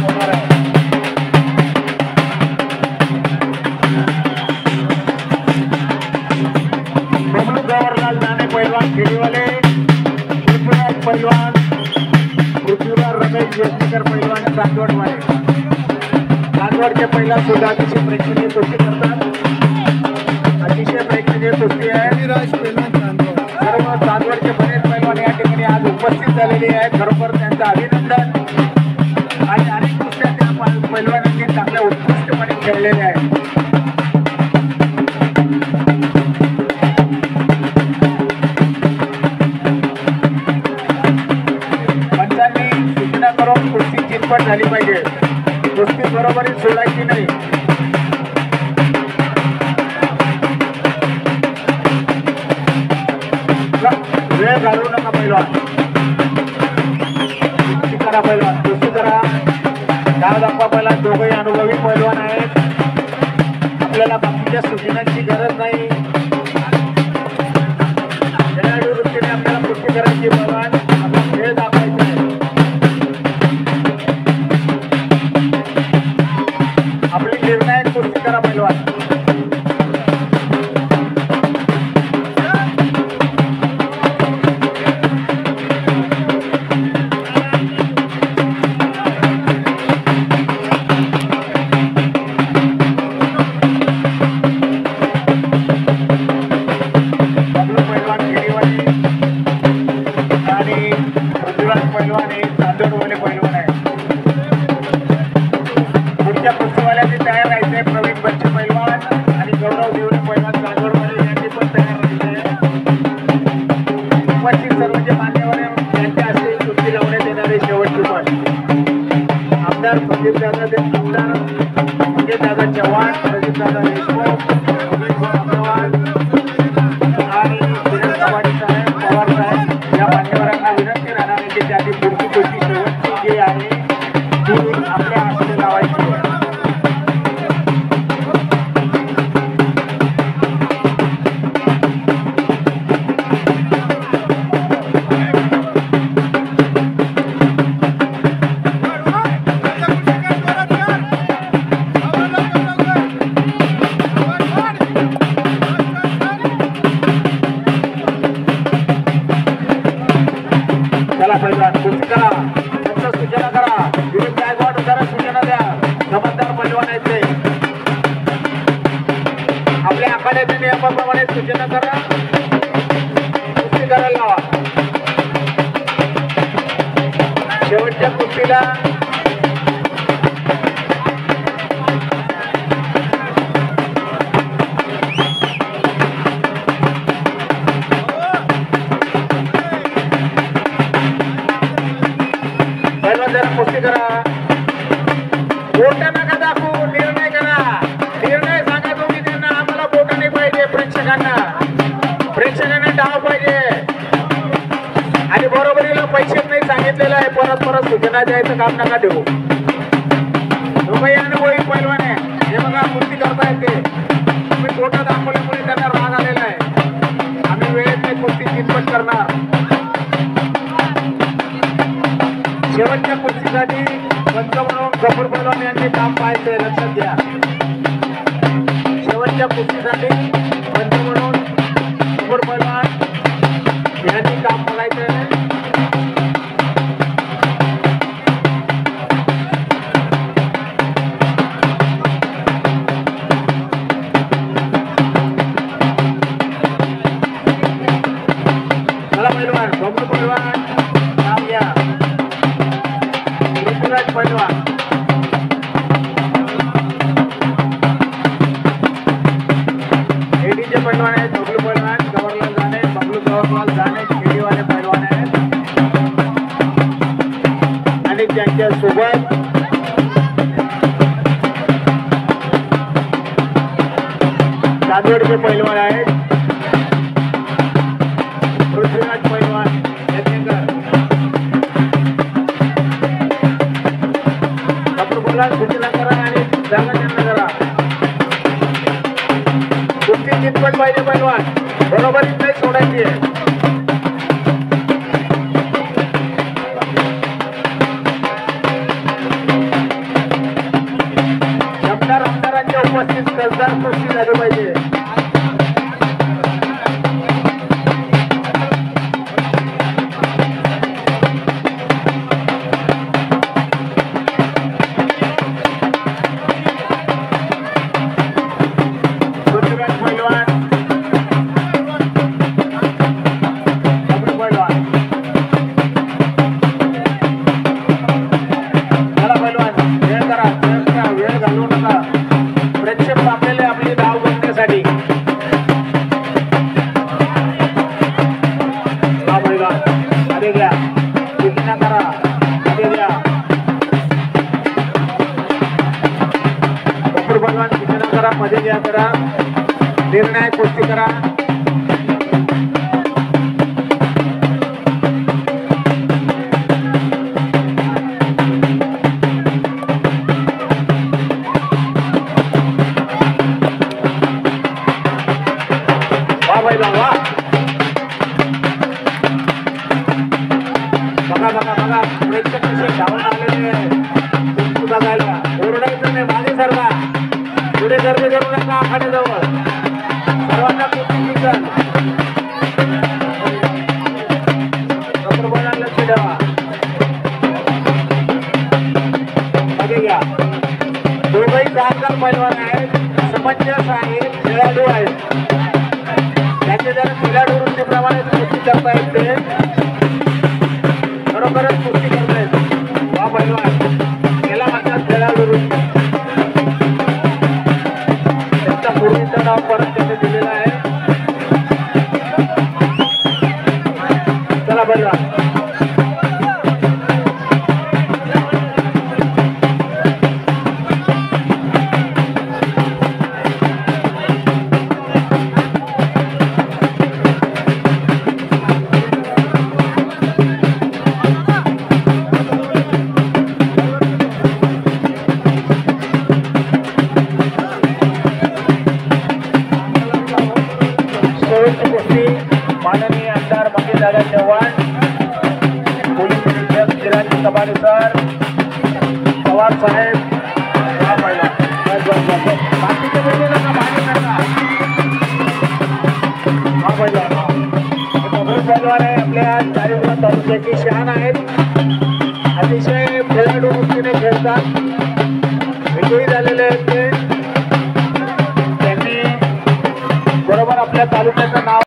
होणार आहे. बबलू जवाहरलाल दाने पैलवान खेडीवाले, पृथ्वीराज पैलवान, पृथ्वीराज रमेश यशकर पैलवान चांदवडवाले. चांदवडचे पहिला सुद्धा अतिशय प्रेक्षणीय कुस्ती करतात. अतिशय प्रेक्षणीय कुस्ती आहे. सर्व चांदवडचे बरेच पैलवान या ठिकाणी आज उपस्थित झालेले आहेत. खरोखर त्यांचं अभिनंदन. आणि अनेक कुस्त्या त्या पैलवानांनी चांगल्या उत्कृष्टपणे खेळलेल्या आहेत. पंचांनी सूचना करून कुस्ती चितपट झाली पाहिजे. कुस्ती बरोबरी सोडायची नाही. वेळ घालवू नका पैलवान. कुस्ती करा पैलवान, कुस्ती करा. डाव दाखवा पैलवान. दोघंही अनुभवी पैलवान आहेत. आपल्याला बाकीच्या सूचनांची गरज नाही. खेळाडू वृत्तीने आपल्याला कुस्ती करायची पैलवान. आपला खेळ दाखवायचा आहे. आपली निर्णायक कुस्ती करा पैलवान. दादा चव्हाण, प्रदीपदादा देशमुख, आणि कवाडी साहेब, पवार साहेब या मान्यवरांना विनंती राहणार आहे की त्याची पुढची कुस्ती शेवटची जी आहे ती आपल्या हाताने लावायची आहे. कुस्ती करा, सूचना करा. विरुद्ध गायकवाड जरा सूचना द्या. जबाबदार पैलवान आहेत ते. आपल्या आखाड्याच्या नियमाप्रमाणे सूचना करा. कुस्ती करायला लावा. शेवटच्या कुस्तीला कुस्ती करा. बोटा नका दाखवू. निर्णय करा. निर्णय सांगा तुम्ही त्यांना. आम्हाला बोटा नाही पाहिजे. प्रेक्षकांना डाव पाहिजे. आणि बरोबरीला पैसे नाही सांगितलेलं आहे. परत सूचना द्यायचं काम नका देऊ. दोघंही अनुभवी पैलवान आहे. हे बघा कुस्ती करता येते. तुम्ही बोटा दाखवल्यामुळे त्यांना राग आलेला आहे. आम्ही वेळेत नाही कुस्ती चितपट करणार. शेवटच्या कुस्तीसाठी पंच म्हणून गफूर पैलवान यांनी काम पाहायचंय. लक्षात घ्या. शेवटच्या कुस्तीसाठी पंच म्हणून गफूर पैलवान यांनी काम बघायचंय. चला पैलवान, गफूर पैलवान नाव घ्या. पृथ्वीराज पैलवान, एडीचे पैलवान आहेत. बबलू पैलवान, जवाहरलाल दाने, बबलू जवाहरलाल दाने खेडीवाले पैलवान आहेत. आणि त्यांच्या सोबत चांदवडचे पैलवान आहेत. पृथ्वीराज पैलवान सूचना करा आणि जागा त्यांना करा. कुस्ती चितपट पाहिजे पैलवान. बरोबर नाही सोडायची आहे. पैलवान सूचना करा, मध्ये घ्या करा, निर्णय कुस्ती करा. वा पैलवान वा. बघा बघा बघा प्रेक्षक कसे धावून आलेले कुस्ती बघायला. ओरडायचं नाही, मागे सरका, पुढे गर्दी करू नका. आखाड्याजवळ सर्वांना कुस्ती दिसल. डॉक्टर लक्ष द्यावा. मागे घ्या. दोघंही जाणकार पैलवान आहेत, समंजस आहेत, खेळाडू आहेत. त्याचे जर खेळाडू वृत्तीप्रमाणे कुस्ती करता येते, खरोखरच कुस्ती करता येते. वा पैलवान, याला म्हणतात खेळाडू वृत्ती. त्यांचा पूर्वीचा नाव परत त्यांनी दिलेला आहे. चला पैलवान. माननीय आमदार मंगेशदादा चव्हाण, पोलीस निरीक्षक शिराजी कबाडे सर, पवार साहेब, बाकीचे बोलू नका, मागे नका. हा पैलवान पैलवान आहे, आपल्या चारित्र्य तालुक्याची शान आहेत. अतिशय खेळाडू वृत्तीने खेळतात.